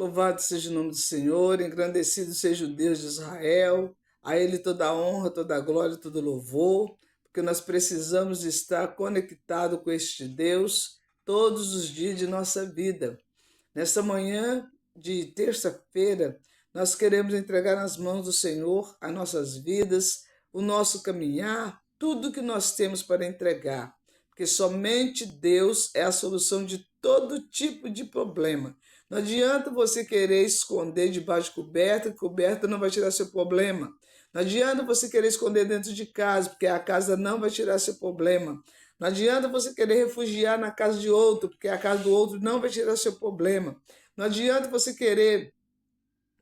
Louvado seja o nome do Senhor, engrandecido seja o Deus de Israel, a Ele toda a honra, toda a glória, todo o louvor, porque nós precisamos estar conectados com este Deus todos os dias de nossa vida. Nesta manhã de terça-feira, nós queremos entregar nas mãos do Senhor as nossas vidas, o nosso caminhar, tudo que nós temos para entregar, porque somente Deus é a solução de todo tipo de problema. Não adianta você querer esconder debaixo de coberta, que coberta não vai tirar seu problema. Não adianta você querer esconder dentro de casa, porque a casa não vai tirar seu problema. Não adianta você querer refugiar na casa de outro, porque a casa do outro não vai tirar seu problema. Não adianta você querer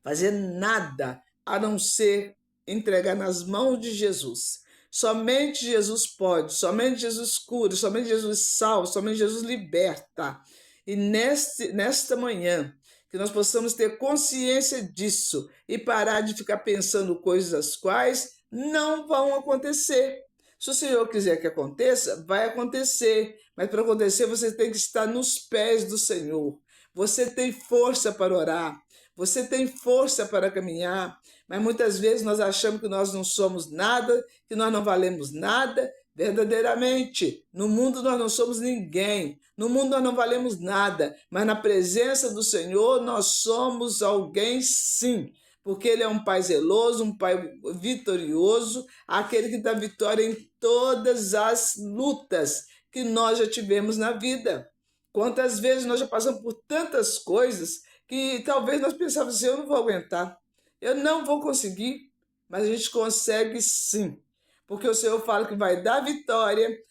fazer nada a não ser entregar nas mãos de Jesus. Somente Jesus pode, somente Jesus cura, somente Jesus salva, somente Jesus liberta. E nesta manhã, que nós possamos ter consciência disso e parar de ficar pensando coisas as quais não vão acontecer. Se o Senhor quiser que aconteça, vai acontecer. Mas para acontecer, você tem que estar nos pés do Senhor. Você tem força para orar. Você tem força para caminhar. Mas muitas vezes nós achamos que nós não somos nada, que nós não valemos nada. Verdadeiramente, no mundo nós não somos ninguém. No mundo nós não valemos nada. Mas na presença do Senhor nós somos alguém sim. Porque Ele é um Pai zeloso, um Pai vitorioso, aquele que dá vitória em todas as lutas que nós já tivemos na vida. Quantas vezes nós já passamos por tantas coisas que talvez nós pensávamos assim, eu não vou aguentar, eu não vou conseguir, mas a gente consegue sim. Porque o Senhor fala que vai dar vitória,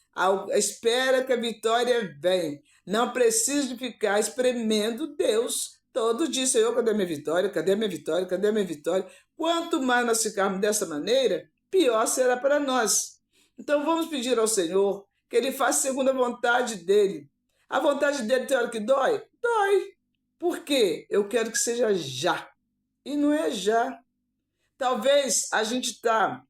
espera que a vitória venha. Não precisa de ficar espremendo Deus todo dia. Senhor, cadê minha vitória? Cadê minha vitória? Cadê minha vitória? Quanto mais nós ficarmos dessa maneira, pior será para nós. Então vamos pedir ao Senhor que Ele faça segundo a vontade dEle. A vontade dEle tem hora que dói? Dói. Por quê? Eu quero que seja já. E não é já. Talvez a gente está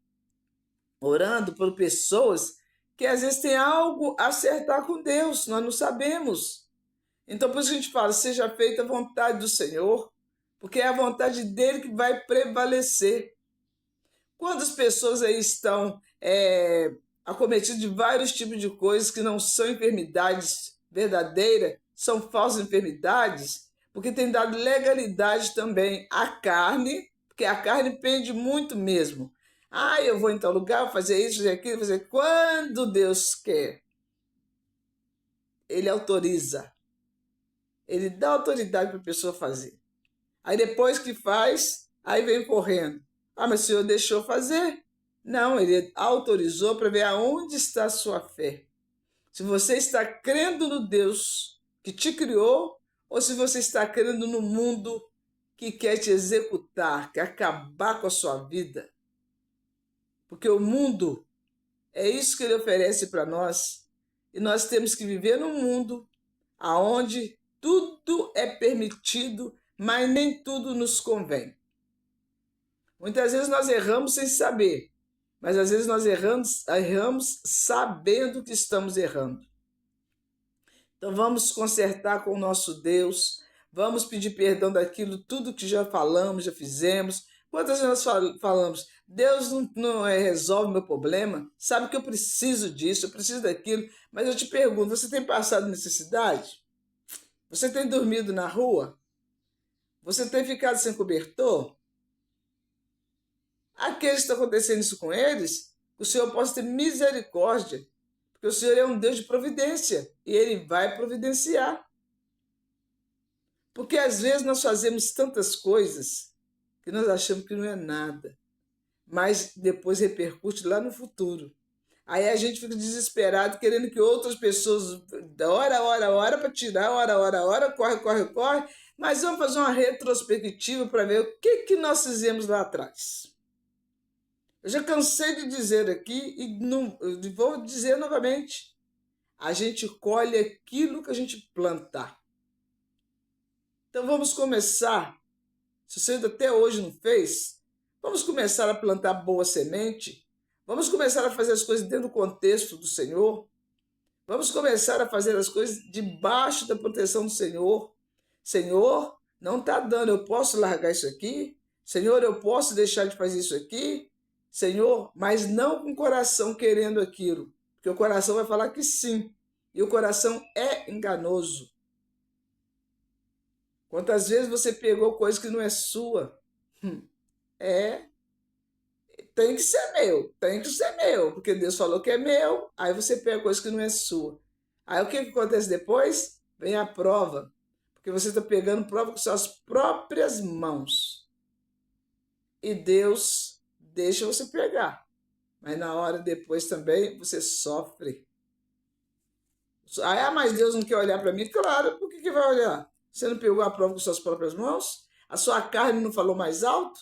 orando por pessoas que às vezes tem algo a acertar com Deus, nós não sabemos. Então por isso que a gente fala, seja feita a vontade do Senhor, porque é a vontade dele que vai prevalecer. Quantas pessoas aí estão acometidas de vários tipos de coisas que não são enfermidades verdadeiras, são falsas enfermidades, porque tem dado legalidade também à carne, porque a carne pende muito mesmo. Eu vou em tal lugar, fazer isso, fazer aquilo, fazer... Quando Deus quer, Ele autoriza. Ele dá autoridade para a pessoa fazer. Aí depois que faz, aí vem correndo. Mas o Senhor deixou fazer? Não, Ele autorizou para ver aonde está a sua fé. Se você está crendo no Deus que te criou, ou se você está crendo no mundo que quer te executar, quer acabar com a sua vida. Porque o mundo é isso que ele oferece para nós. E nós temos que viver num mundo onde tudo é permitido, mas nem tudo nos convém. Muitas vezes nós erramos sem saber, mas às vezes nós erramos sabendo que estamos errando. Então vamos consertar com o nosso Deus, vamos pedir perdão daquilo, tudo que já falamos, já fizemos. Quantas vezes nós falamos, Deus não resolve meu problema, sabe que eu preciso disso, eu preciso daquilo, mas eu te pergunto, você tem passado necessidade? Você tem dormido na rua? Você tem ficado sem cobertor? Aqueles que estão acontecendo isso com eles, o Senhor possa ter misericórdia, porque o Senhor é um Deus de providência e Ele vai providenciar. Porque às vezes nós fazemos tantas coisas que nós achamos que não é nada, mas depois repercute lá no futuro. Aí a gente fica desesperado, querendo que outras pessoas, ora para tirar, ora, corre, mas vamos fazer uma retrospectiva para ver o que nós fizemos lá atrás. Eu já cansei de dizer aqui e vou dizer novamente, a gente colhe aquilo que a gente plantar. Então vamos começar, se você até hoje não fez, vamos começar a plantar boa semente, vamos começar a fazer as coisas dentro do contexto do Senhor, vamos começar a fazer as coisas debaixo da proteção do Senhor. Senhor, Não está dando, eu posso largar isso aqui? Senhor, eu posso deixar de fazer isso aqui? Senhor, mas não com o coração querendo aquilo, porque o coração vai falar que sim, e o coração é enganoso. Quantas vezes você pegou coisa que não é sua? É, tem que ser meu, porque Deus falou que é meu, aí você pega coisa que não é sua. Aí o que acontece depois? Vem a prova, porque você está pegando prova com suas próprias mãos. E Deus deixa você pegar, mas na hora depois também você sofre. Mas Deus não quer olhar para mim? Claro, por que vai olhar? Você não pegou a prova com suas próprias mãos? A sua carne não falou mais alto?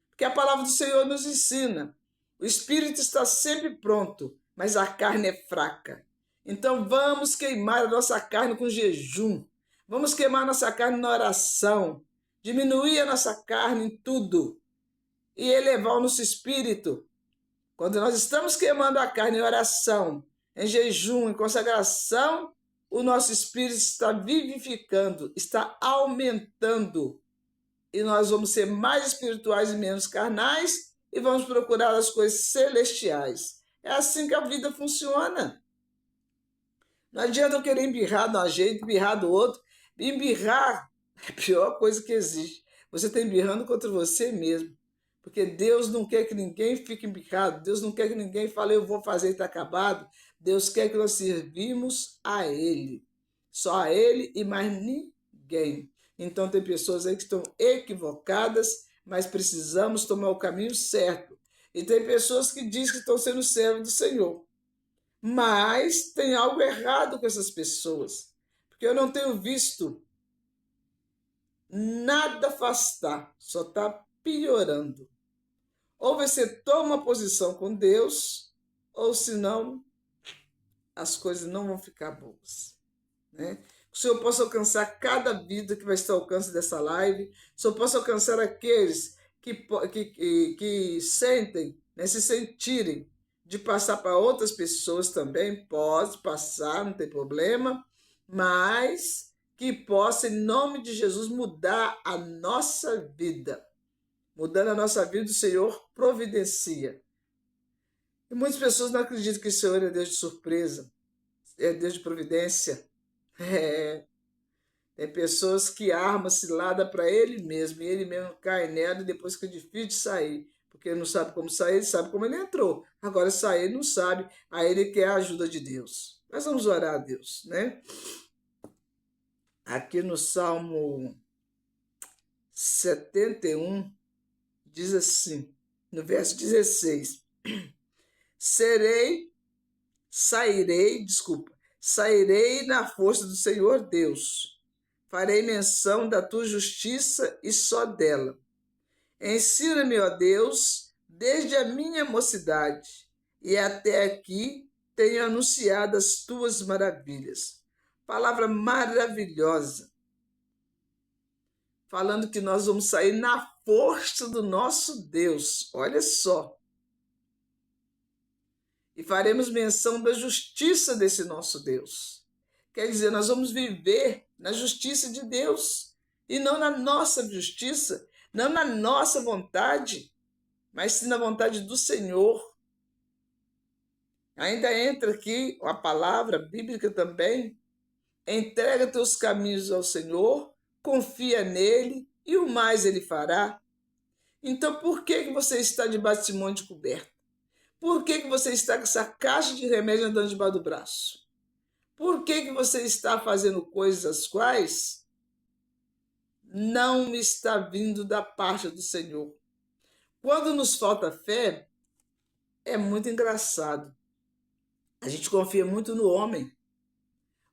Porque a palavra do Senhor nos ensina. O espírito está sempre pronto, mas a carne é fraca. Então vamos queimar a nossa carne com jejum. Vamos queimar a nossa carne na oração. Diminuir a nossa carne em tudo. E elevar o nosso espírito. Quando nós estamos queimando a carne em oração, em jejum, em consagração, o nosso espírito está vivificando, está aumentando. E nós vamos ser mais espirituais e menos carnais e vamos procurar as coisas celestiais. É assim que a vida funciona. Não adianta eu querer embirrar de um jeito, embirrar do outro. Embirrar é a pior coisa que existe. Você está embirrando contra você mesmo. Porque Deus não quer que ninguém fique embirrado. Deus não quer que ninguém fale, eu vou fazer e está acabado. Deus quer que nós servimos a Ele. Só a Ele e mais ninguém. Então tem pessoas aí que estão equivocadas, mas precisamos tomar o caminho certo. E tem pessoas que dizem que estão sendo servos do Senhor. Mas tem algo errado com essas pessoas. Porque eu não tenho visto nada afastar, só está piorando. Ou você toma uma posição com Deus, ou senão as coisas não vão ficar boas. Né? Que o Senhor possa alcançar cada vida que vai estar ao alcance dessa live. Que o Senhor possa alcançar aqueles que sentem, né, se sentirem de passar para outras pessoas também. Pode passar, não tem problema. Mas que possa, em nome de Jesus, mudar a nossa vida. Mudando a nossa vida, o Senhor providencia. E muitas pessoas não acreditam que o Senhor é Deus de surpresa, é Deus de providência. Tem pessoas que armam cilada para ele mesmo, e ele mesmo cai nela e depois fica difícil de sair, porque ele não sabe como sair, ele sabe como ele entrou. Agora sair ele não sabe, aí ele quer a ajuda de Deus. Nós vamos orar a Deus, né? Aqui no Salmo 71, diz assim, no verso 16, sairei na força do Senhor Deus, farei menção da tua justiça e só dela. Ensina-me, ó Deus, desde a minha mocidade, e até aqui tenho anunciado as tuas maravilhas. Palavra maravilhosa, falando que nós vamos sair na força do nosso Deus. Olha só. E faremos menção da justiça desse nosso Deus. Quer dizer, nós vamos viver na justiça de Deus e não na nossa justiça, não na nossa vontade, mas sim na vontade do Senhor. Ainda entra aqui a palavra bíblica também. Entrega teus caminhos ao Senhor, confia nele e o mais ele fará. Então, por que você está debaixo desse monte coberto? Por que você está com essa caixa de remédio andando debaixo do braço? Por que você está fazendo coisas as quais não está vindo da parte do Senhor? Quando nos falta fé, é muito engraçado. A gente confia muito no homem.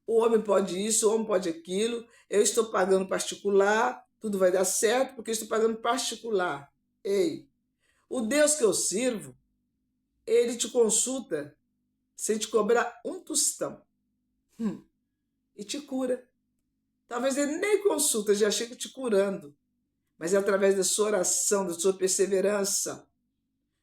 O homem pode isso, o homem pode aquilo. Eu estou pagando particular, tudo vai dar certo porque eu estou pagando particular. Ei, o Deus que eu sirvo, ele te consulta sem te cobrar um tostão. E te cura. Talvez ele nem consulta, já chega te curando. Mas é através da sua oração, da sua perseverança,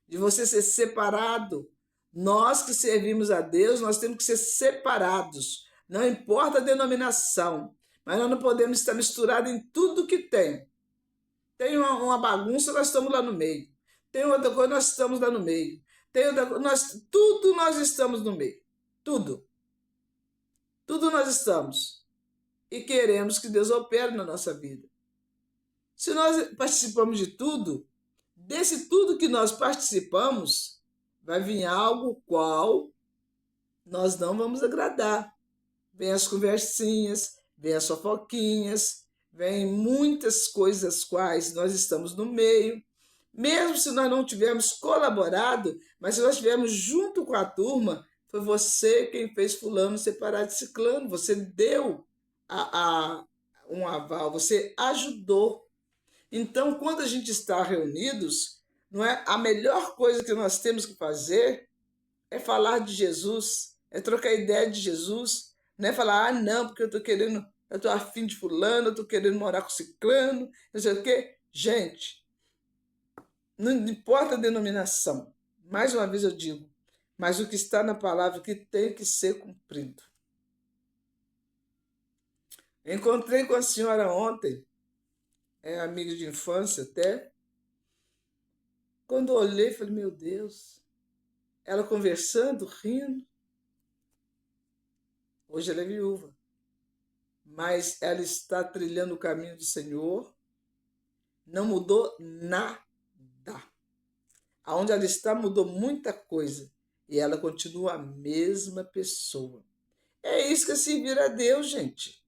de você ser separado. Nós que servimos a Deus, nós temos que ser separados. Não importa a denominação, Mas nós não podemos estar misturados em tudo que tem. Tem uma bagunça, nós estamos lá no meio. Tem outra coisa, nós estamos lá no meio. Tem outra coisa, tudo nós estamos no meio. Tudo. Tudo nós estamos. E queremos que Deus opere na nossa vida. Se nós participamos de tudo, desse tudo que nós participamos, vai vir algo qual nós não vamos agradar. Vem as conversinhas, vem as fofoquinhas, vem muitas coisas quais nós estamos no meio. Mesmo se nós não tivermos colaborado, mas se nós estivermos junto com a turma, foi você quem fez fulano separar de ciclano, você deu um aval, você ajudou. Então, quando a gente está reunidos, não é a melhor coisa que nós temos que fazer é falar de Jesus, é trocar ideia de Jesus, não é falar, não, porque eu estou afim de fulano, eu estou querendo morar com ciclano, não sei o quê. Gente, não importa a denominação, mais uma vez eu digo, mas o que está na palavra que tem que ser cumprido. Encontrei com a senhora ontem, é amiga de infância até. Quando eu olhei, falei, meu Deus, ela conversando, rindo. Hoje ela é viúva, mas ela está trilhando o caminho do Senhor, não mudou nada. Aonde ela está mudou muita coisa e ela continua a mesma pessoa. É isso que é servir a Deus, gente.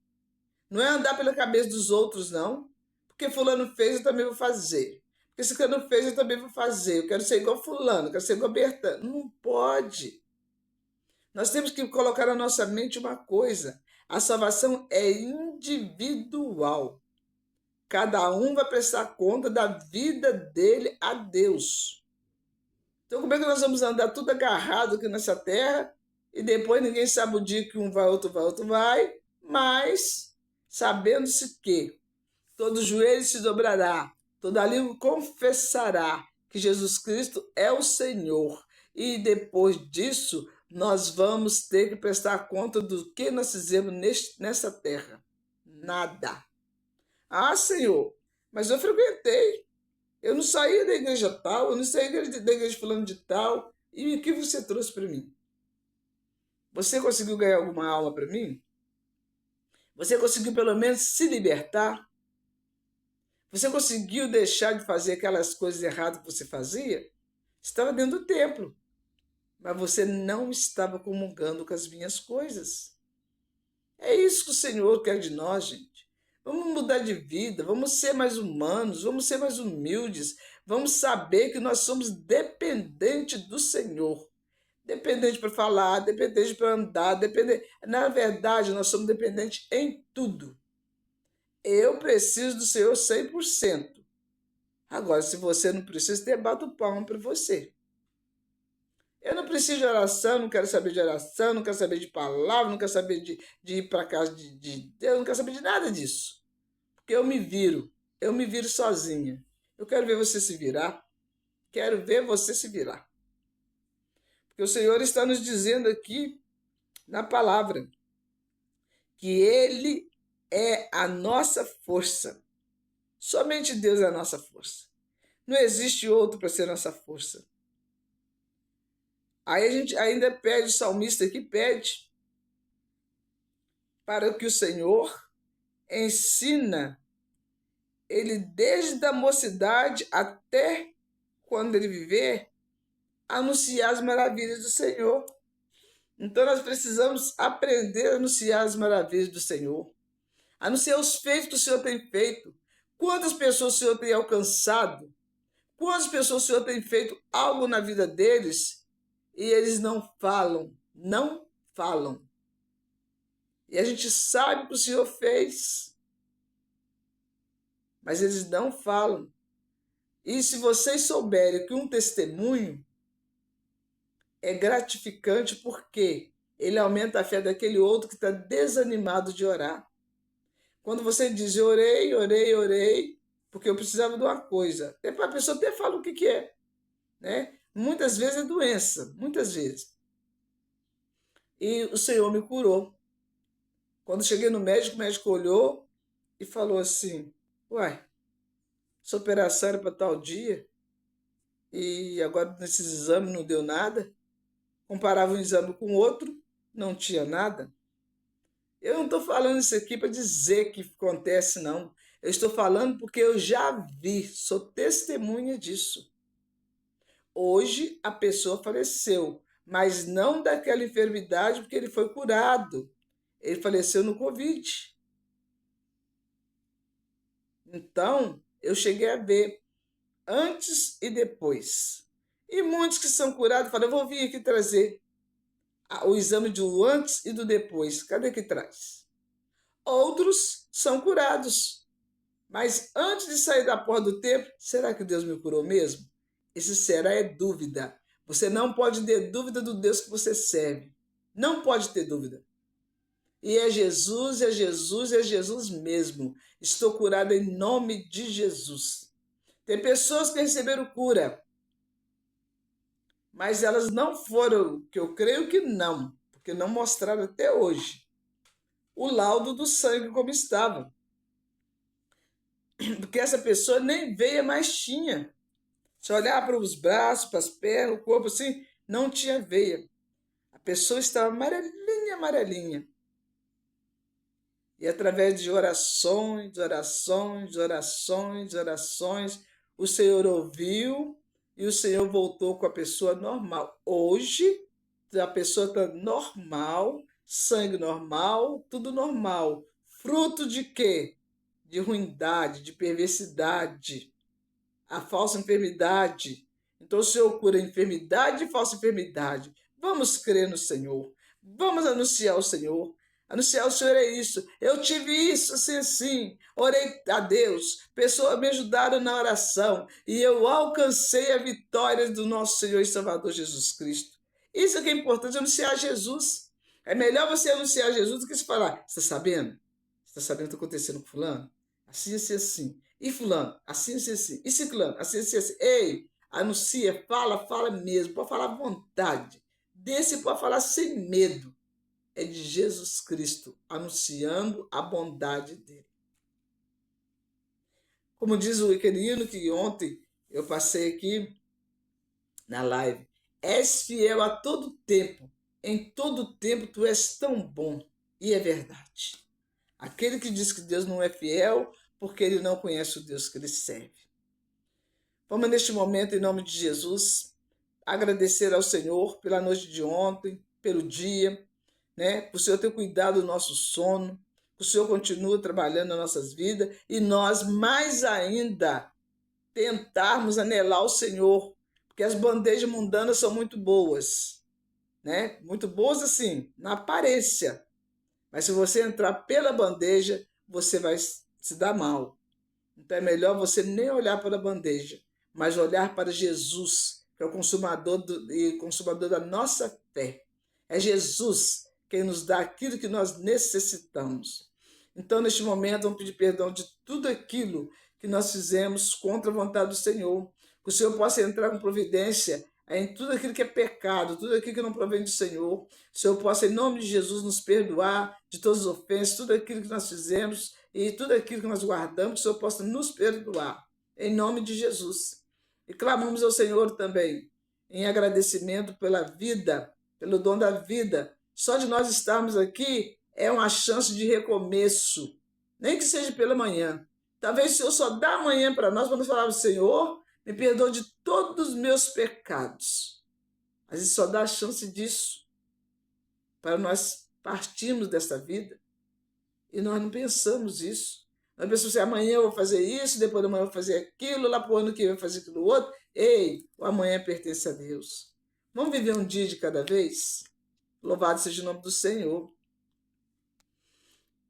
Não é andar pela cabeça dos outros, não. Porque fulano fez, eu também vou fazer. Porque se fulano fez, eu também vou fazer. Eu quero ser igual fulano, eu quero ser igual Bertano. Não pode. Nós temos que colocar na nossa mente uma coisa. A salvação é individual. Cada um vai prestar conta da vida dele a Deus. Então, como é que nós vamos andar tudo agarrado aqui nessa terra e depois ninguém sabe o dia que um vai, outro vai, mas sabendo-se que todo joelho se dobrará, toda língua confessará que Jesus Cristo é o Senhor. E depois disso, nós vamos ter que prestar conta do que nós fizemos nessa terra. Nada. Ah, Senhor, mas eu frequentei. Eu não saí da igreja tal, eu não saí da igreja fulano de tal. E o que você trouxe para mim? Você conseguiu ganhar alguma alma para mim? Você conseguiu pelo menos se libertar? Você conseguiu deixar de fazer aquelas coisas erradas que você fazia? Estava dentro do templo, mas você não estava comungando com as minhas coisas. É isso que o Senhor quer de nós, gente. Vamos mudar de vida, vamos ser mais humanos, vamos ser mais humildes, vamos saber que nós somos dependentes do Senhor. Dependente para falar, dependente para andar, dependente. Na verdade, nós somos dependentes em tudo. Eu preciso do Senhor 100%. Agora, se você não precisa, eu bato palma para você. Eu não preciso de oração, não quero saber de oração, não quero saber de palavra, não quero saber de ir para casa de Deus, não quero saber de nada disso. Porque eu me viro sozinha. Eu quero ver você se virar, quero ver você se virar. Porque o Senhor está nos dizendo aqui na palavra que Ele é a nossa força. Somente Deus é a nossa força. Não existe outro para ser nossa força. Aí a gente ainda pede, o salmista aqui pede para que o Senhor ensina ele desde a mocidade até quando ele viver, a anunciar as maravilhas do Senhor. Então nós precisamos aprender a anunciar as maravilhas do Senhor, anunciar os feitos que o Senhor tem feito. Quantas pessoas o Senhor tem alcançado? Quantas pessoas o Senhor tem feito algo na vida deles e eles não falam, não falam. E a gente sabe que o Senhor fez, mas eles não falam. E se vocês souberem que um testemunho é gratificante porque ele aumenta a fé daquele outro que está desanimado de orar. Quando você diz, eu orei, porque eu precisava de uma coisa. A pessoa até fala o que é, né? Muitas vezes é doença, muitas vezes. E o Senhor me curou. Quando cheguei no médico, o médico olhou e falou assim: uai, essa operação era para tal dia e agora nesses exames não deu nada. Comparava um exame com o outro, não tinha nada. Eu não estou falando isso aqui para dizer que acontece, não. Eu estou falando porque eu já vi, sou testemunha disso. Hoje a pessoa faleceu, mas não daquela enfermidade, porque ele foi curado. Ele faleceu no Covid. Então, eu cheguei a ver antes e depois. E muitos que são curados falam: eu vou vir aqui trazer o exame do antes e do depois. Cadê que traz? Outros são curados. Mas antes de sair da porta do templo, será que Deus me curou mesmo? Esse será é dúvida. Você não pode ter dúvida do Deus que você serve. Não pode ter dúvida. E é Jesus, é Jesus, é Jesus mesmo. Estou curado em nome de Jesus. Tem pessoas que receberam cura, mas elas não foram, que eu creio que não, porque não mostraram até hoje o laudo do sangue como estava. Porque essa pessoa nem veia mais tinha. Se olhar para os braços, para as pernas, o corpo assim, não tinha veia. A pessoa estava amarelinha, amarelinha. E através de orações, orações, orações, orações, o Senhor ouviu e o Senhor voltou com a pessoa normal. Hoje, a pessoa está normal, sangue normal, tudo normal. Fruto de quê? De ruindade, de perversidade, a falsa enfermidade. Então o Senhor cura a enfermidade e falsa enfermidade. Vamos crer no Senhor. Vamos anunciar o Senhor. Anunciar o Senhor é isso. Eu tive isso, assim, assim. Orei a Deus. Pessoas me ajudaram na oração. E eu alcancei a vitória do nosso Senhor e Salvador Jesus Cristo. Isso que é importante, anunciar Jesus. É melhor você anunciar Jesus do que se falar: você está sabendo? Você está sabendo o que está acontecendo com fulano? Assim, assim, assim. E fulano, assim, assim, assim. E ciclano, assim, assim, assim. Ei, anuncia, fala, fala mesmo. Pode falar à vontade. Desse pode falar sem medo. É de Jesus Cristo, anunciando a bondade dele. Como diz o querido que ontem eu passei aqui na live. És fiel a todo tempo. Em todo tempo tu és tão bom. E é verdade. Aquele que diz que Deus não é fiel, porque ele não conhece o Deus que ele serve. Vamos neste momento, em nome de Jesus, agradecer ao Senhor pela noite de ontem, pelo dia, né? Por o Senhor ter cuidado do nosso sono, que o Senhor continua trabalhando nas nossas vidas e nós mais ainda tentarmos anelar o Senhor, porque as bandejas mundanas são muito boas, né? Muito boas assim, na aparência. Mas se você entrar pela bandeja, você vai se dar mal. Então é melhor você nem olhar para a bandeja, mas olhar para Jesus, que é o consumador da nossa fé. É Jesus quem nos dá aquilo que nós necessitamos. Então, neste momento, vamos pedir perdão de tudo aquilo que nós fizemos contra a vontade do Senhor. Que o Senhor possa entrar com providência em tudo aquilo que é pecado, tudo aquilo que não provém do Senhor. Que o Senhor possa, em nome de Jesus, nos perdoar de todas as ofensas, tudo aquilo que nós fizemos e tudo aquilo que nós guardamos, que o Senhor possa nos perdoar. Em nome de Jesus. E clamamos ao Senhor também, em agradecimento pela vida, pelo dom da vida. Só de nós estarmos aqui é uma chance de recomeço, nem que seja pela manhã. Talvez o Senhor só dá amanhã para nós falar: Senhor, me perdoa de todos os meus pecados. A gente só dá a chance disso para nós partirmos dessa vida e nós não pensamos isso. Nós pensamos assim: amanhã eu vou fazer isso, depois da manhã eu vou fazer aquilo, lá para o ano que vem eu vou fazer aquilo outro. Ei, o amanhã pertence a Deus. Vamos viver um dia de cada vez? Louvado seja o nome do Senhor.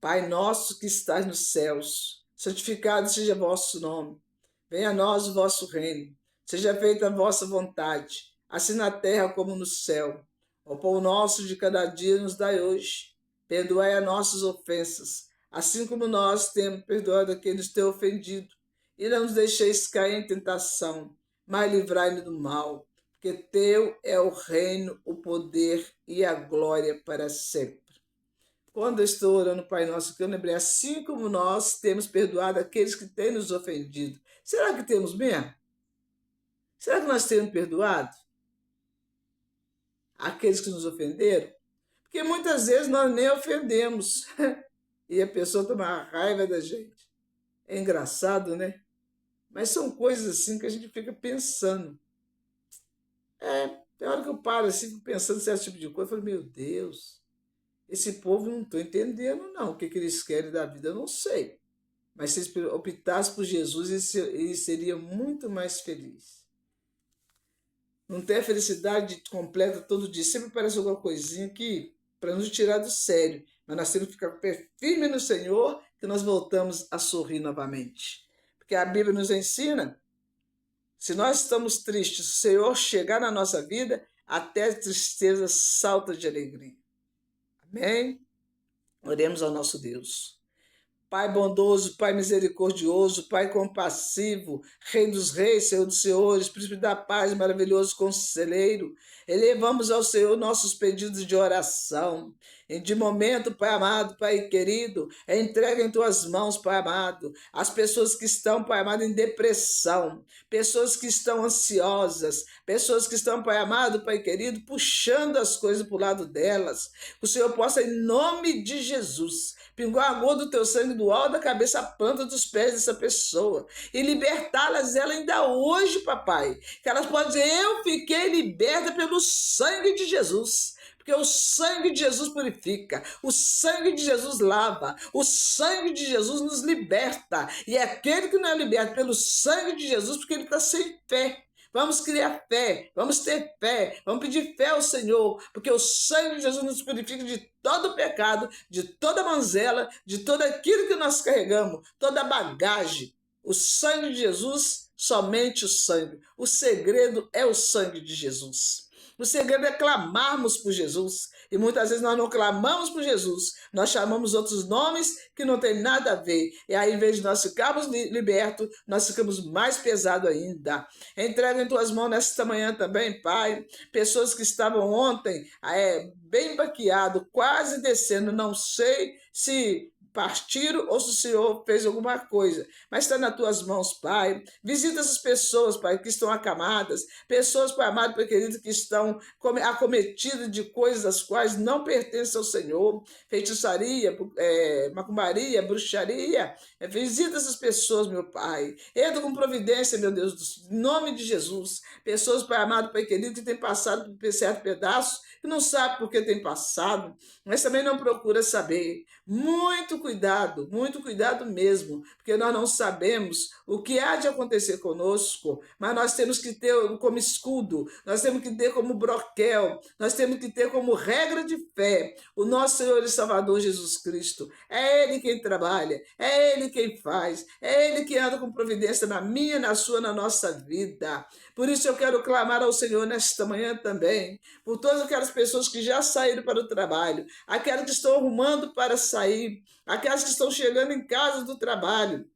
Pai nosso que estás nos céus, santificado seja vosso nome. Venha a nós o vosso reino. Seja feita a vossa vontade, assim na terra como no céu. O pão nosso de cada dia nos dai hoje. Perdoai as nossas ofensas, assim como nós temos perdoado a quem nos tem ofendido. E não nos deixeis cair em tentação, mas livrai-nos do mal. Porque teu é o reino, o poder e a glória para sempre. Quando eu estou orando o Pai Nosso, que eu lembrei, assim como nós temos perdoado aqueles que têm nos ofendido. Será que temos mesmo? Será que nós temos perdoado aqueles que nos ofenderam? Porque muitas vezes nós nem ofendemos e a pessoa toma raiva da gente. É engraçado, né? Mas são coisas assim que a gente fica pensando. Tem hora que eu paro assim, fico pensando nesse tipo de coisa, eu falo, meu Deus, esse povo não estou entendendo não, o que eles querem da vida, eu não sei. Mas se eles optassem por Jesus, eles seriam muito mais felizes. Não tem a felicidade completa todo dia, sempre parece alguma coisinha que para nos tirar do sério. Mas nós temos que ficar pé firme no Senhor, que nós voltamos a sorrir novamente. Porque a Bíblia nos ensina, se nós estamos tristes, o Senhor chegar na nossa vida, até a tristeza salta de alegria. Amém? Oremos ao nosso Deus. Pai bondoso, Pai misericordioso, Pai compassivo, Rei dos reis, Senhor dos senhores, Príncipe da paz, maravilhoso conselheiro, elevamos ao Senhor nossos pedidos de oração. E de momento, Pai amado, Pai querido, entrega em tuas mãos, Pai amado, as pessoas que estão, Pai amado, em depressão, pessoas que estão ansiosas, pessoas que estão, Pai amado, Pai querido, puxando as coisas para o lado delas. Que o Senhor possa, em nome de Jesus, pingar a gota do teu sangue do alto da cabeça à planta dos pés dessa pessoa e libertá-las ela ainda hoje, papai. Que elas possam dizer, eu fiquei liberta pelo sangue de Jesus. Porque o sangue de Jesus purifica, o sangue de Jesus lava, o sangue de Jesus nos liberta. E é aquele que não é liberto pelo sangue de Jesus, porque ele está sem fé. Vamos criar fé, vamos ter fé, vamos pedir fé ao Senhor, porque o sangue de Jesus nos purifica de todo pecado, de toda manzela, de tudo aquilo que nós carregamos, toda bagagem. O sangue de Jesus, somente o sangue. O segredo é o sangue de Jesus. O segredo é clamarmos por Jesus. E muitas vezes nós não clamamos por Jesus, nós chamamos outros nomes que não tem nada a ver. E aí, em vez de nós ficarmos libertos, nós ficamos mais pesados ainda. Entrega em tuas mãos nesta manhã também, Pai, pessoas que estavam ontem bem baqueado, quase descendo, não sei se partiram ou se o Senhor fez alguma coisa, mas está nas tuas mãos, Pai. Visita essas pessoas, Pai, que estão acamadas, pessoas, Pai amado, Pai querido, que estão acometidas de coisas das quais não pertencem ao Senhor, feitiçaria, macumbaria, bruxaria. Visita essas pessoas, meu Pai. Entra com providência, meu Deus, em nome de Jesus. Pessoas, Pai amado, Pai querido, que têm passado por certo pedaço, que não sabe por que tem passado, mas também não procura saber. Muito cuidado mesmo, porque nós não sabemos o que há de acontecer conosco, mas nós temos que ter como escudo, nós temos que ter como broquel, nós temos que ter como regra de fé o nosso Senhor e Salvador Jesus Cristo. É Ele quem trabalha, é Ele quem faz, é Ele que anda com providência na minha, na sua, na nossa vida. Por isso eu quero clamar ao Senhor nesta manhã também, por todas aquelas pessoas que já saíram para o trabalho, aquelas que estão arrumando para sair, aquelas que estão chegando em casa do trabalho.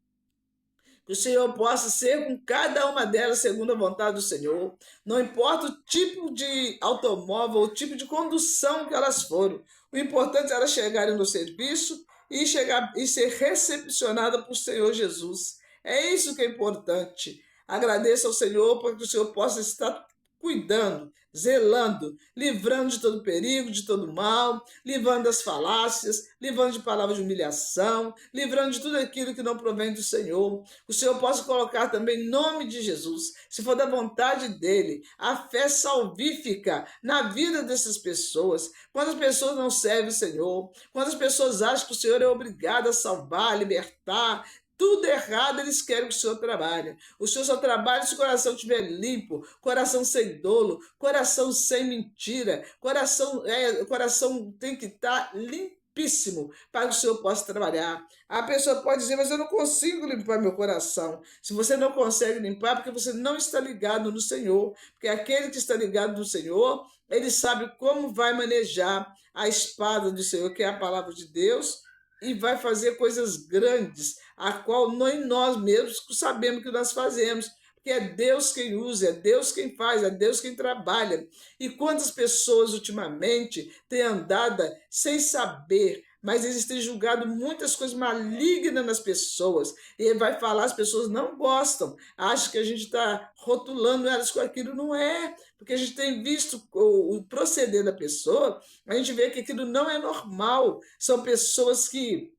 Que o Senhor possa ser com cada uma delas segundo a vontade do Senhor. Não importa o tipo de automóvel, o tipo de condução que elas foram. O importante é elas chegarem no serviço e ser recepcionada por Senhor Jesus. É isso que é importante. Agradeça ao Senhor para que o Senhor possa estar cuidando, zelando, livrando de todo perigo, de todo mal, livrando das falácias, livrando de palavras de humilhação, livrando de tudo aquilo que não provém do Senhor. O Senhor possa colocar também em nome de Jesus, se for da vontade dele, a fé salvífica na vida dessas pessoas. Quantas pessoas não servem o Senhor? Quantas pessoas acham que o Senhor é obrigado a salvar, libertar? Tudo errado eles querem que o Senhor trabalhe. O Senhor só trabalha se o coração estiver limpo, coração sem dolo, coração sem mentira, coração tem que estar limpíssimo para que o Senhor possa trabalhar. A pessoa pode dizer, mas eu não consigo limpar meu coração. Se você não consegue limpar, porque você não está ligado no Senhor. Porque aquele que está ligado no Senhor, ele sabe como vai manejar a espada do Senhor, que é a palavra de Deus, e vai fazer coisas grandes, a qual nós mesmos sabemos que nós fazemos, porque é Deus quem usa, é Deus quem faz, é Deus quem trabalha. E quantas pessoas ultimamente têm andado sem saber mas eles têm julgado muitas coisas malignas nas pessoas. E ele vai falar, as pessoas não gostam, acham que a gente está rotulando elas com aquilo. Não é, porque a gente tem visto o proceder da pessoa, a gente vê que aquilo não é normal. São pessoas que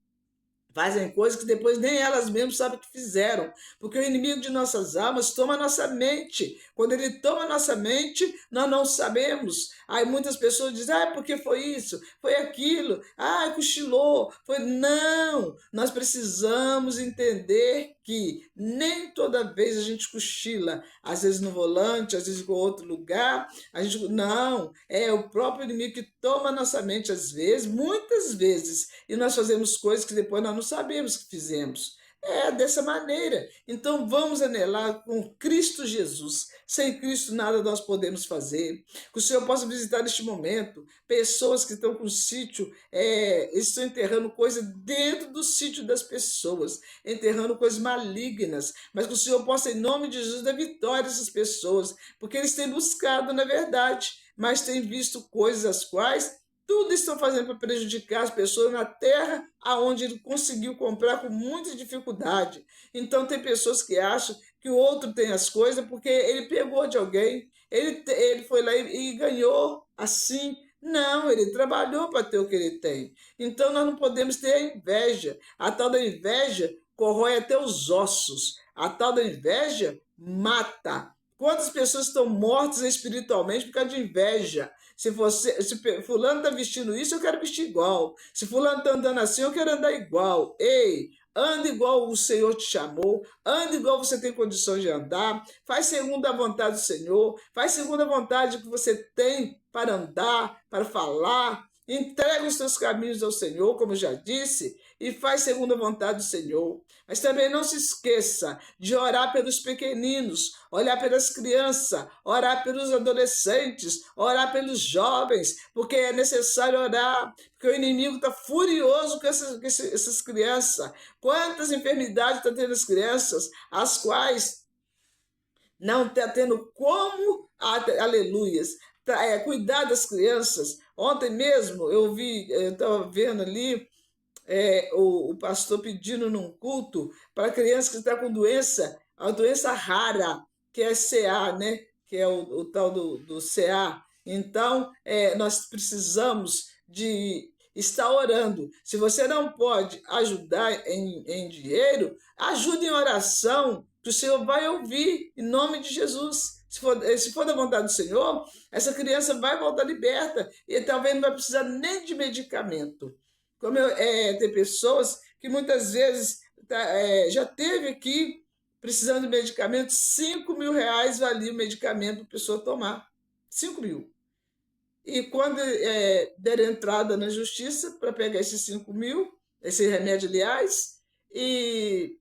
fazem coisas que depois nem elas mesmas sabem que fizeram, porque o inimigo de nossas almas toma nossa mente. Quando ele toma nossa mente, nós não sabemos. Aí muitas pessoas dizem, porque foi isso, foi aquilo, cochilou, foi... Não, nós precisamos entender que nem toda vez a gente cochila, às vezes no volante, às vezes em outro lugar, não, é o próprio inimigo que toma nossa mente às vezes, muitas vezes, e nós fazemos coisas que depois nós não sabemos que fizemos. É dessa maneira. Então vamos anelar com Cristo Jesus. Sem Cristo nada nós podemos fazer. Que o Senhor possa visitar neste momento pessoas que estão com sítio, estão enterrando coisas dentro do sítio das pessoas, enterrando coisas malignas, mas que o Senhor possa, em nome de Jesus, dar vitória a essas pessoas, porque eles têm buscado, na verdade, mas têm visto coisas as quais tudo estão fazendo para prejudicar as pessoas na terra aonde ele conseguiu comprar com muita dificuldade. Então tem pessoas que acham que o outro tem as coisas porque ele pegou de alguém, ele foi lá e ganhou assim. Não, ele trabalhou para ter o que ele tem. Então nós não podemos ter a inveja. A tal da inveja corrói até os ossos. A tal da inveja mata. Quantas pessoas estão mortas espiritualmente por causa de inveja? Se fulano está vestindo isso, eu quero vestir igual. Se fulano está andando assim, eu quero andar igual. Ei, anda igual o Senhor te chamou, anda igual você tem condições de andar, faz segundo a vontade do Senhor, faz segundo a vontade que você tem para andar, para falar. Entrega os teus caminhos ao Senhor, como eu já disse, e faz segundo a vontade do Senhor. Mas também não se esqueça de orar pelos pequeninos, olhar pelas crianças, orar pelos adolescentes, orar pelos jovens, porque é necessário orar, porque o inimigo está furioso com essas crianças. Quantas enfermidades estão tendo as crianças, as quais não está tendo como, aleluias, cuidar das crianças. Ontem mesmo eu estava vendo ali o pastor pedindo num culto para criança que está com doença, a doença rara, que é CA, né? Que é o tal do CA. Então, nós precisamos de estar orando. Se você não pode ajudar em dinheiro, ajude em oração, que o Senhor vai ouvir, em nome de Jesus. Se for da vontade do Senhor, essa criança vai voltar liberta e talvez não vai precisar nem de medicamento. Tem pessoas que muitas vezes já teve aqui precisando de medicamento, 5 mil reais valia o medicamento para a pessoa tomar. 5 mil. E quando deram entrada na justiça para pegar esses 5 mil, esse remédio, aliás, e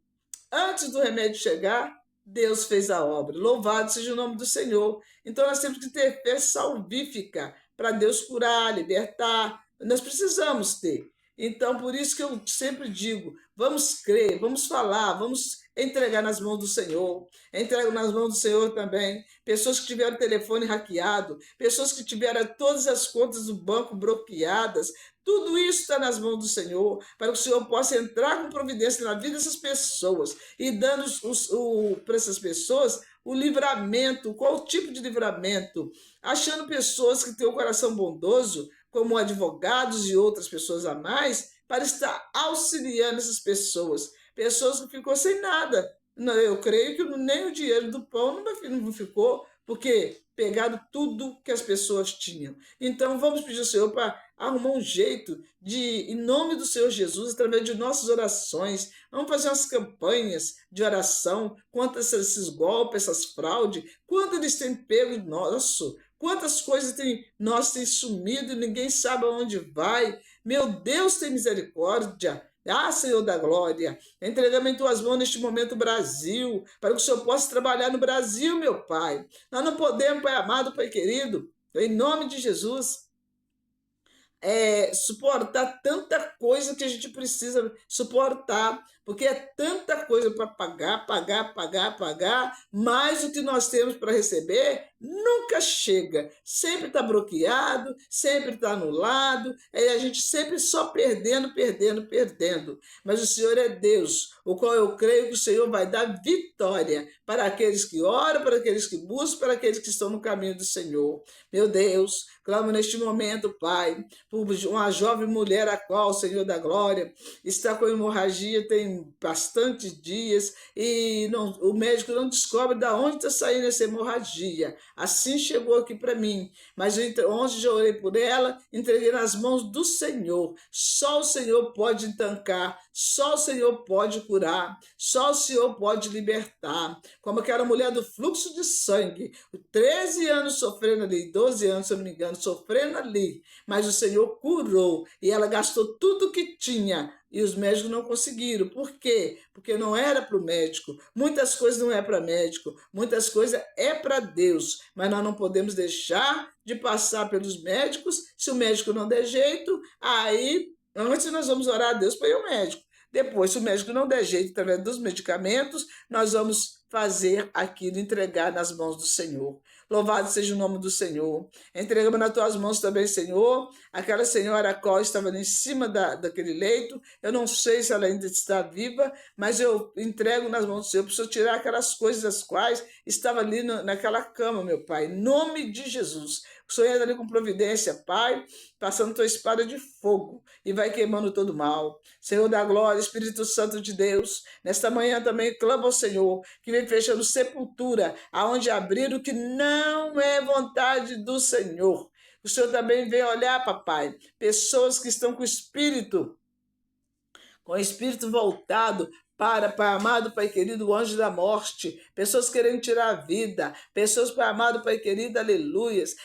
antes do remédio chegar, Deus fez a obra. Louvado seja o nome do Senhor. Então nós temos que ter fé salvífica para Deus curar, libertar. Nós precisamos ter. Então, por isso que eu sempre digo, vamos crer, vamos falar, vamos entregar nas mãos do Senhor. Entrego nas mãos do Senhor também pessoas que tiveram o telefone hackeado, pessoas que tiveram todas as contas do banco bloqueadas. Tudo isso está nas mãos do Senhor, para que o Senhor possa entrar com providência na vida dessas pessoas e dando para essas pessoas o livramento. Qual tipo de livramento? Achando pessoas que têm o coração bondoso, como advogados e outras pessoas a mais, para estar auxiliando essas pessoas. Pessoas que ficou sem nada. Eu creio que nem o dinheiro do pão não ficou, porque pegaram tudo que as pessoas tinham. Então vamos pedir ao Senhor para arrumar um jeito de, em nome do Senhor Jesus, através de nossas orações, vamos fazer umas campanhas de oração contra esses golpes, essas fraudes, quanto eles têm pego nosso, quantas coisas nós tem sumido e ninguém sabe aonde vai. Meu Deus, tem misericórdia. Senhor da glória, entregamos em tuas mãos neste momento o Brasil, para que o Senhor possa trabalhar no Brasil, meu Pai. Nós não podemos, Pai amado, Pai querido, em nome de Jesus, suportar tanta coisa que a gente precisa suportar. porque é tanta coisa para pagar, pagar, pagar, pagar, mais o que nós temos para receber nunca chega. Sempre está bloqueado, sempre está anulado, e a gente sempre só perdendo, perdendo, perdendo. Mas o Senhor é Deus, o qual eu creio que o Senhor vai dar vitória para aqueles que oram, para aqueles que buscam, para aqueles que estão no caminho do Senhor. Meu Deus, clamo neste momento, Pai, por uma jovem mulher a qual o Senhor da Glória está com hemorragia tem bastante dias e o médico não descobre de onde está saindo essa hemorragia. Assim chegou aqui para mim, mas onde já orei por ela, entreguei nas mãos do Senhor. Só o Senhor pode tancar, só o Senhor pode curar, só o Senhor pode libertar. Como aquela mulher do fluxo de sangue, 13 anos sofrendo ali, 12 anos, se eu não me engano, sofrendo ali, mas o Senhor curou e ela gastou tudo que tinha e os médicos não conseguiram. Por quê? Porque não era para o médico. Muitas coisas não é para médico, muitas coisas é para Deus, mas nós não podemos deixar de passar pelos médicos. Se o médico não der jeito, aí antes nós vamos orar a Deus para ir ao médico. Depois, se o médico não der jeito através dos medicamentos, nós vamos fazer aquilo, entregar nas mãos do Senhor. Louvado seja o nome do Senhor. Entregamos nas tuas mãos também, Senhor, aquela senhora a qual estava em cima daquele leito. Eu não sei se ela ainda está viva, mas eu entrego nas mãos do Senhor. Eu preciso tirar aquelas coisas as quais estava ali naquela cama, meu Pai. Em nome de Jesus. O Senhor entra ali com providência, Pai, passando tua espada de fogo e vai queimando todo mal. Senhor da glória, Espírito Santo de Deus, nesta manhã também clamo ao Senhor, que vem fechando sepultura, aonde abrir o que não é vontade do Senhor. O Senhor também vem olhar, papai, pessoas que estão com o espírito voltado para, Pai amado, Pai querido, o anjo da morte, pessoas querendo tirar a vida, pessoas, Pai amado, Pai querido, aleluias,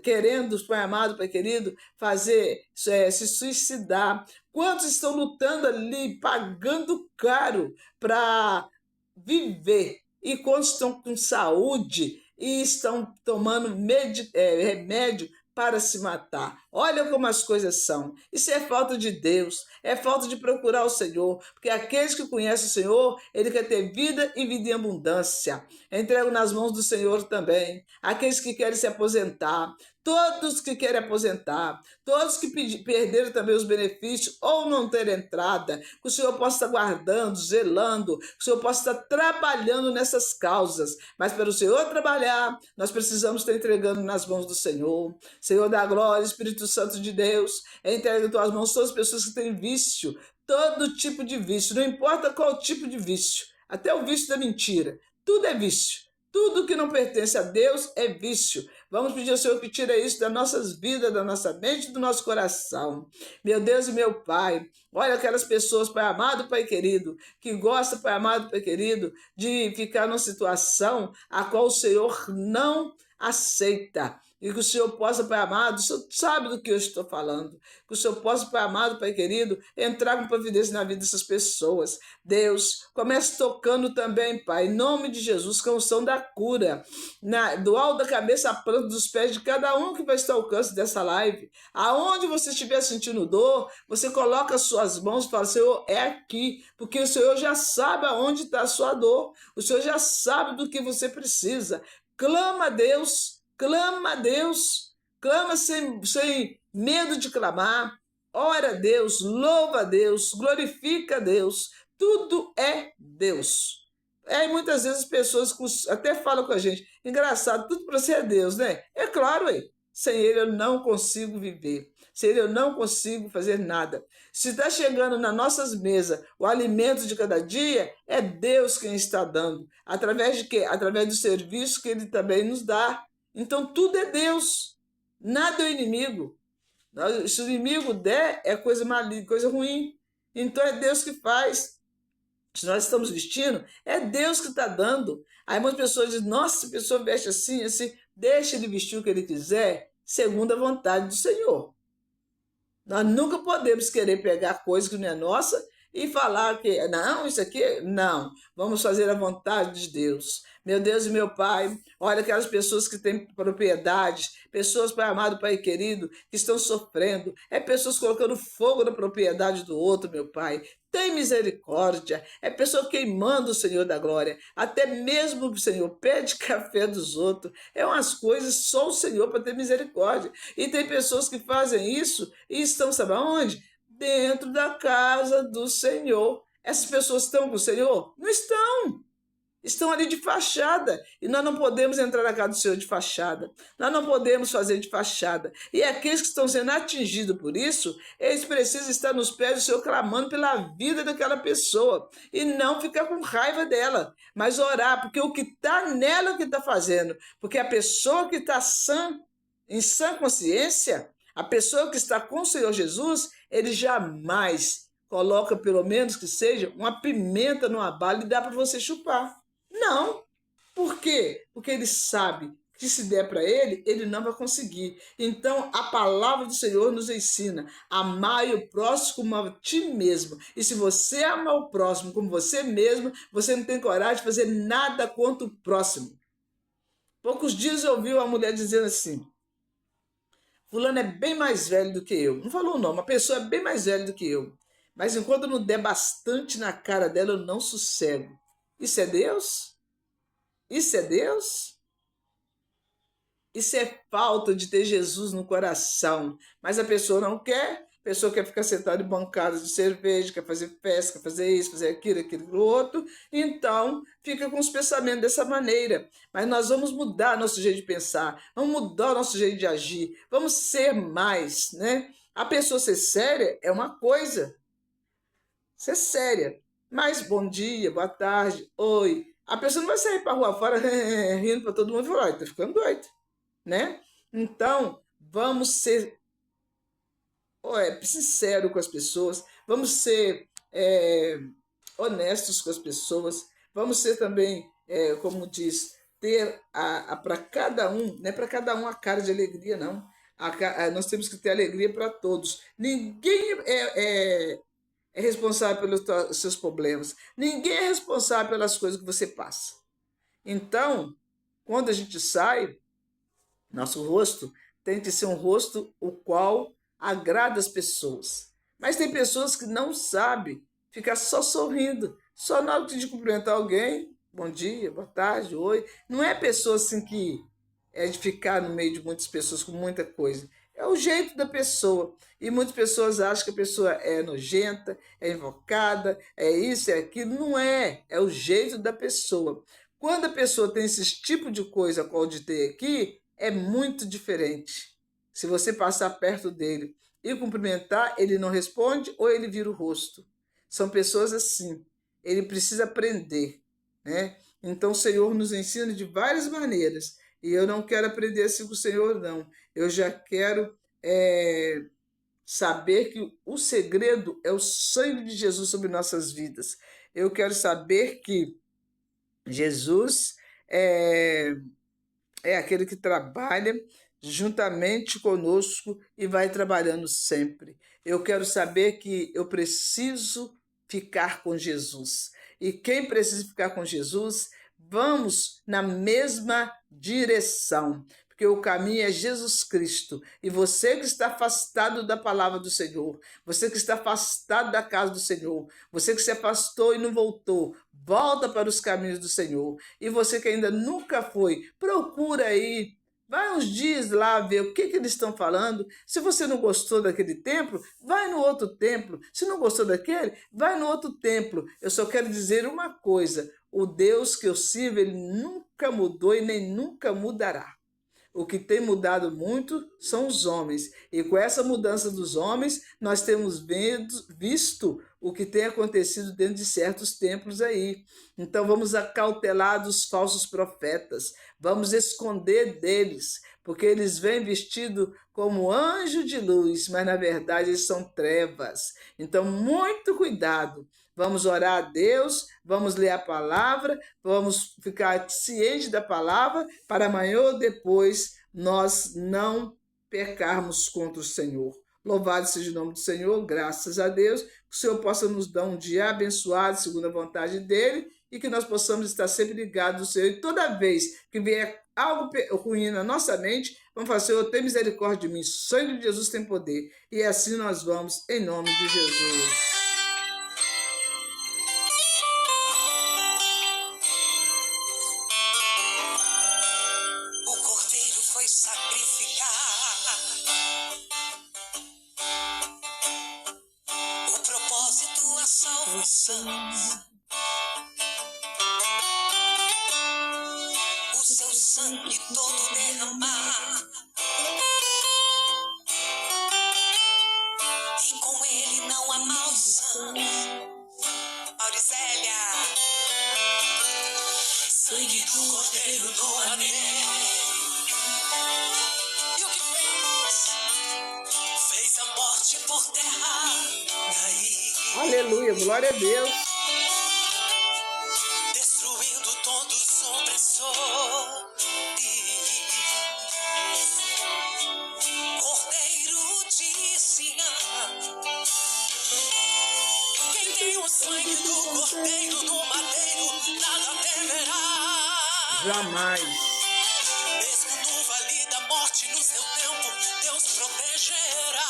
querendo, Pai amado, Pai querido, fazer, se suicidar. Quantos estão lutando ali, pagando caro para viver? E quantos estão com saúde e estão tomando remédio para se matar? Olha como as coisas são. Isso é falta de Deus, é falta de procurar o Senhor, porque aqueles que conhecem o Senhor, ele quer ter vida e vida em abundância. Entrego nas mãos do Senhor também aqueles que querem se aposentar, todos que querem aposentar, todos que perderam também os benefícios ou não ter entrada, que o Senhor possa estar guardando, zelando, que o Senhor possa estar trabalhando nessas causas, mas para o Senhor trabalhar, nós precisamos estar entregando nas mãos do Senhor. Senhor da glória, Espírito Santo de Deus, entrega em tuas mãos todas as pessoas que têm vício, todo tipo de vício, não importa qual tipo de vício, até o vício da mentira, tudo é vício. Tudo que não pertence a Deus é vício. Vamos pedir ao Senhor que tire isso das nossas vidas, da nossa mente e do nosso coração. Meu Deus e meu Pai, olha aquelas pessoas, Pai amado, Pai querido, que gostam, Pai amado, Pai querido, de ficar numa situação a qual o Senhor não aceita. E que o Senhor possa, Pai amado, o Senhor sabe do que eu estou falando, que o Senhor possa, Pai amado, Pai querido, entrar com providência na vida dessas pessoas. Deus, comece tocando também, Pai, em nome de Jesus, com a unção da cura, do alto da cabeça à planta dos pés de cada um que vai estar ao alcance dessa live. Aonde você estiver sentindo dor, você coloca as suas mãos e fala: Senhor, é aqui, porque o Senhor já sabe aonde está a sua dor, o Senhor já sabe do que você precisa. Clama a Deus. Clama a Deus, clama sem medo de clamar, ora a Deus, louva a Deus, glorifica a Deus, tudo é Deus. Muitas vezes as pessoas até falam com a gente, engraçado, tudo para você é Deus, né? É claro, sem ele eu não consigo viver, sem ele eu não consigo fazer nada. Se está chegando nas nossas mesas o alimento de cada dia, é Deus quem está dando. Através de quê? Através do serviço que ele também nos dá. Então tudo é Deus, nada é o inimigo. Se o inimigo der, é coisa maligna, coisa ruim. Então é Deus que faz. Se nós estamos vestindo, é Deus que está dando. Aí muitas pessoas dizem: nossa, a pessoa veste assim, assim. Deixa ele vestir o que ele quiser, segundo a vontade do Senhor. Nós nunca podemos querer pegar coisa que não é nossa e falar que, não, isso aqui, não. Vamos fazer a vontade de Deus. Meu Deus e meu Pai, olha aquelas pessoas que têm propriedades, pessoas, Pai amado, Pai querido, que estão sofrendo, pessoas colocando fogo na propriedade do outro, meu Pai. Tem misericórdia, pessoa queimando o Senhor da glória, até mesmo, Senhor, pede café dos outros, umas coisas só o Senhor para ter misericórdia. E tem pessoas que fazem isso e estão, sabe aonde? Dentro da casa do Senhor. Essas pessoas estão com o Senhor? Não estão. Estão ali de fachada. E nós não podemos entrar na casa do Senhor de fachada. Nós não podemos fazer de fachada. E aqueles que estão sendo atingidos por isso, eles precisam estar nos pés do Senhor clamando pela vida daquela pessoa. E não ficar com raiva dela, mas orar, porque o que está nela é o que está fazendo. Porque a pessoa que está em sã consciência, a pessoa que está com o Senhor Jesus, ele jamais coloca, pelo menos que seja, uma pimenta numa bala e dá para você chupar. Não. Por quê? Porque ele sabe que se der para ele, ele não vai conseguir. Então, a palavra do Senhor nos ensina: amai o próximo como a ti mesmo. E se você amar o próximo como você mesmo, você não tem coragem de fazer nada contra o próximo. Poucos dias eu ouvi uma mulher dizendo assim: fulano é bem mais velho do que eu. Não falou o nome, a pessoa é bem mais velha do que eu. Mas enquanto não der bastante na cara dela, eu não sossego. Isso é Deus? Isso é Deus? Isso é falta de ter Jesus no coração. Mas a pessoa não quer, a pessoa quer ficar sentada em bancadas de cerveja, quer fazer festa, quer fazer isso, fazer aquilo, aquilo, outro. Então, fica com os pensamentos dessa maneira. Mas nós vamos mudar nosso jeito de pensar, vamos mudar nosso jeito de agir, vamos ser mais, né? A pessoa ser séria é uma coisa, ser séria. Mas bom dia, boa tarde, oi. A pessoa não vai sair para a rua fora rindo para todo mundo e falar: está ficando doido, né? Então, vamos ser sinceros com as pessoas, vamos ser honestos com as pessoas, vamos ser também, como diz, ter para cada um, não é para cada um a cara de alegria, não. Nós temos que ter alegria para todos. Ninguém é responsável pelos seus problemas. Ninguém é responsável pelas coisas que você passa. Então, quando a gente sai, nosso rosto tem que ser um rosto o qual agrada as pessoas. Mas tem pessoas que não sabem ficar só sorrindo, só na hora de cumprimentar alguém, bom dia, boa tarde, oi. Não é pessoa assim que é de ficar no meio de muitas pessoas com muita coisa. É o jeito da pessoa. E muitas pessoas acham que a pessoa é nojenta, é invocada, é isso, é aquilo. Não é. É o jeito da pessoa. Quando a pessoa tem esse tipo de coisa qual de ter aqui, é muito diferente. Se você passar perto dele e cumprimentar, ele não responde ou ele vira o rosto. São pessoas assim. Ele precisa aprender, né? Então o Senhor nos ensina de várias maneiras. E eu não quero aprender assim com o Senhor, não. Eu já quero saber que o segredo é o sangue de Jesus sobre nossas vidas. Eu quero saber que Jesus é aquele que trabalha juntamente conosco e vai trabalhando sempre. Eu quero saber que eu preciso ficar com Jesus. E quem precisa ficar com Jesus, vamos na mesma direção, porque o caminho é Jesus Cristo. E você que está afastado da palavra do Senhor, você que está afastado da casa do Senhor, você que se afastou e não voltou, volta para os caminhos do Senhor. E você que ainda nunca foi, procura aí. Vai uns dias lá ver o que eles estão falando. Se você não gostou daquele templo, vai no outro templo. Se não gostou daquele, vai no outro templo. Eu só quero dizer uma coisa: o Deus que eu sirvo, ele nunca mudou e nem nunca mudará. O que tem mudado muito são os homens. E com essa mudança dos homens, nós temos visto o que tem acontecido dentro de certos templos aí. Então vamos acautelar dos falsos profetas, vamos esconder deles, porque eles vêm vestidos como anjo de luz, mas na verdade eles são trevas. Então muito cuidado. Vamos orar a Deus, vamos ler a palavra, vamos ficar cientes da palavra para amanhã ou depois nós não pecarmos contra o Senhor. Louvado seja o nome do Senhor, graças a Deus que o Senhor possa nos dar um dia abençoado, segundo a vontade dEle, e que nós possamos estar sempre ligados ao Senhor. E toda vez que vier algo ruim na nossa mente, vamos falar, Senhor, tem misericórdia de mim, o sangue de Jesus tem poder. E assim nós vamos, em nome de Jesus. O seu sangue todo derramar, e com ele não há maldição. Auricélia, sangue do cordeiro do anel. E o que fez? Fez a morte por terra cair. Aleluia, glória a Deus. Destruindo todos os opressores. Cordeiro de Sião. Quem tem o sangue do cordeiro no madeiro, nada temerá. Jamais. Mesmo no vale da morte, no seu tempo, Deus protegerá.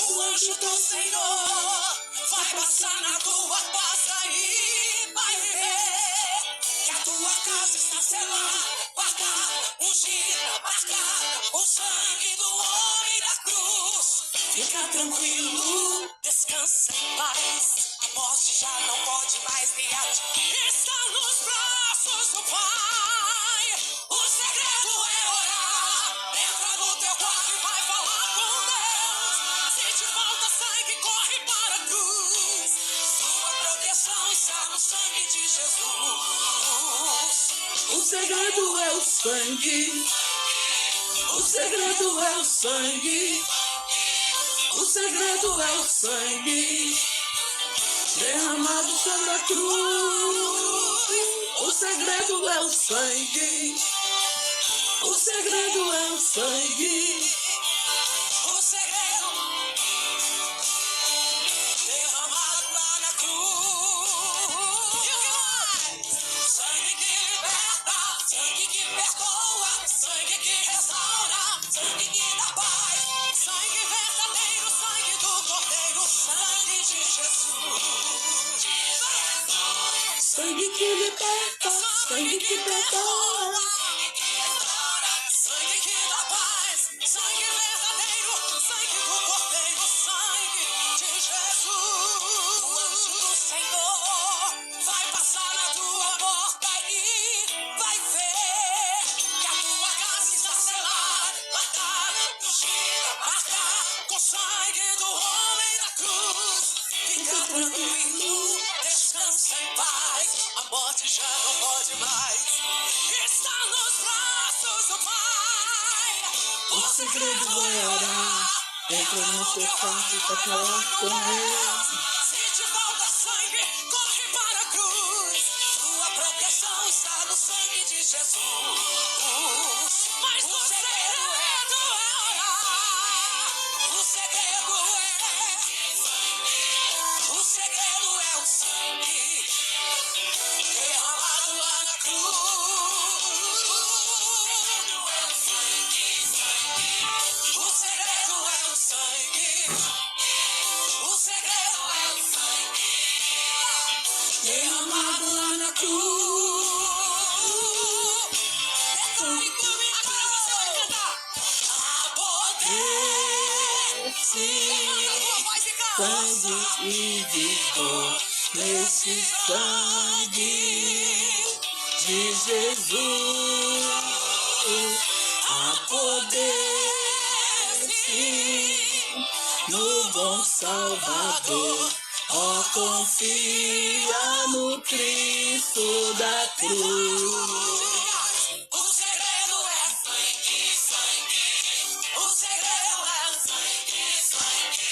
O anjo do Senhor vai passar na tua casa e vai ver que a tua casa está selada, guardada, ungida, marcada com o sangue do homem da cruz. Fica tranquilo, descansa em paz. A morte já não pode mais lhe atingir. Está nos braços do Pai. O segredo é orar. Entra no teu quarto e vai falar com Deus. Se te falta sangue, corre para a cruz. Sua proteção está no sangue de Jesus. O segredo é o sangue. O segredo é o sangue. O segredo é o sangue derramado sobre a cruz. O segredo é o sangue. O segredo é o sangue. O segredo derramado lá na cruz. E o que mais? Sangue que liberta, sangue que perdoa, sangue que restaura, sangue que dá paz, sangue verdadeiro, sangue do Cordeiro, sangue de Jesus. Sangue que liberta, sangue que perdoa. Sangue que dá paz, sangue verdadeiro, sangue do Cordeiro, sangue de Jesus. O anjo do Senhor vai passar na tua porta e vai ver que a tua casa está selada, marcada, ungida, marcada com sangue do homem da cruz. Fica tranquilo, descansa em paz. A morte já não pode mais. Está nos braços do Pai. O segredo é orar. Entra no teu quarto para falar com Ele. Se te falta sangue, corre para a cruz. Sua proteção está no sangue de Jesus. Mas o segredo é orar. O segredo é o sangue derramado lá na cruz. O segredo é o sangue. O segredo é o sangue derramado lá na cruz. Declare comigo, agora você vai cantar. Há poder. Levanta a tua voz e canta. Sangue e vigor nesse sangue de Jesus. Há poder, sim, no bom Salvador. Ó, confia no Cristo da cruz. O segredo é sangue, sangue. O segredo é o sangue, sangue.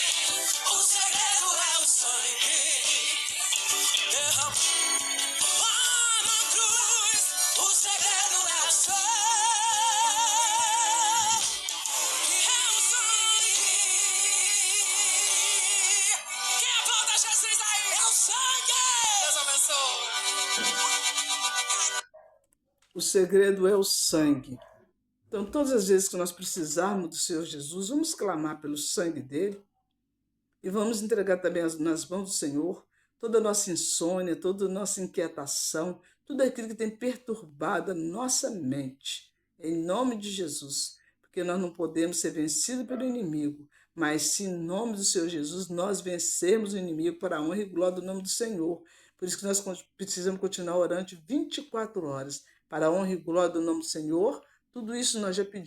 O segredo é o sangue derramado lá na cruz. O segredo é o sangue. É o sangue. O segredo é o sangue. Então, todas as vezes que nós precisarmos do Senhor Jesus, vamos clamar pelo sangue dele e vamos entregar também nas mãos do Senhor toda a nossa insônia, toda a nossa inquietação, tudo aquilo que tem perturbado a nossa mente, em nome de Jesus, porque nós não podemos ser vencidos pelo inimigo, mas se em nome do Senhor Jesus nós vencemos o inimigo para a honra e glória do nome do Senhor. Por isso que nós precisamos continuar orando 24 horas para a honra e glória do nome do Senhor. Tudo isso nós já pedimos